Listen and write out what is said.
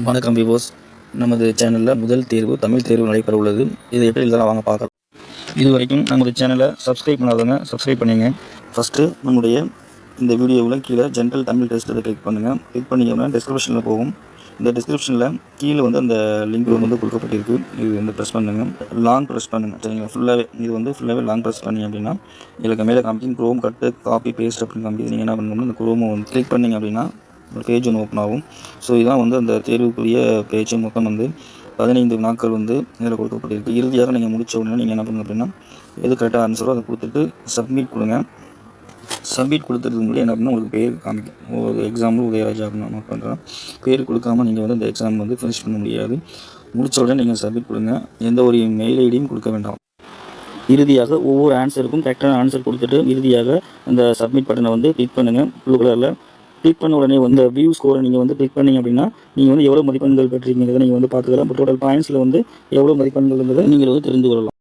வணக்கம் விவோஸ். நமது சேனலில் முதல் தேர்வு தமிழ் தேர்வு நடைபெற உள்ளது. இதை எப்படி எழுதலாம் வாங்க பார்க்கலாம். இது வரைக்கும் நமது சேனலை சப்ஸ்கிரைப் பண்ணாதவங்க சப்ஸ்கிரைப் பண்ணிங்க. ஃபஸ்ட்டு நம்முடைய இந்த வீடியோவில் கீழே ஜென்ரல் தமிழ் டெஸ்ட் அதை கிளிக் பண்ணுங்கள். கிளிக் பண்ணிங்கன்னா டிஸ்கிரிப்ஷனில் போகும். இந்த டிஸ்கிரிப்ஷனில் கீழே அந்த லிங்க் கொடுக்கப்பட்டிருக்கு. இது ப்ரெஸ் பண்ணுங்கள். லாங் ப்ரெஸ் பண்ணுங்கள். சரிங்களா? ஃபுல்லாகவே இது ஃபுல்லாகவே லாங் ப்ரெஸ் பண்ணி அப்படின்னா இதுக்கு மேலே காமிக்கும் க்ரோம் கட்டு காப்பி பேஸ்ட் அப்படின்னு காமிக்குது. நீங்கள் என்ன பண்ணணும்னா இந்த க்ரோமை கிளிக் பண்ணிங்க அப்படின்னா ஒரு பேஜ் ஒன்று ஓப்பன் ஆகும். ஸோ இதுதான் அந்த தேர்வுக்குரிய பேஜ். மொத்தம் 15 நாட்கள் இதில் கொடுக்கப்பட்டிருக்கு. இறுதியாக நீங்கள் முடித்த உடனே நீங்கள் என்ன பண்ணுங்க அப்படின்னா எது கரெக்டாக ஆன்சரோ அதை கொடுத்துட்டு சப்மிட் கொடுங்க. சப்மிட் கொடுத்துறதுக்கு முன்னாடி என்ன பண்ணால் உங்களுக்கு பேர் காமிக்கும். ஒரு எக்ஸாம்பிள் உதயராஜா அப்படின்னு நோட் பண்ணுறேன். பேர் கொடுக்காமல் நீங்கள் இந்த எக்ஸாம் ஃபினிஷ் பண்ண முடியாது. முடித்த உடனே நீங்கள் சப்மிட் கொடுங்க. எந்த ஒரு மெயில் ஐடியும் கொடுக்க வேண்டாம். இறுதியாக ஒவ்வொரு ஆன்சருக்கும் கரெக்டான ஆன்சர் கொடுத்துட்டு இறுதியாக அந்த சப்மிட் பட்டனை கிளிக் பண்ணுங்கள். ப்ளூ கலரில் கிளிக் பண்ண உடனே வியூ ஸ்கோரை நீங்கள் கிளிக் பண்ணிங்க அப்படின்னா நீங்கள் எவ்வளோ மதிப்பெண்கள் பெற்றீங்கிறத நீங்கள் பார்த்துக்கலாம். டோட்டல் பாயிண்ட்ஸில் எவ்வளோ மதிப்பெண்கள் இருந்ததை நீங்கள் தெரிந்து கொள்ளலாம்.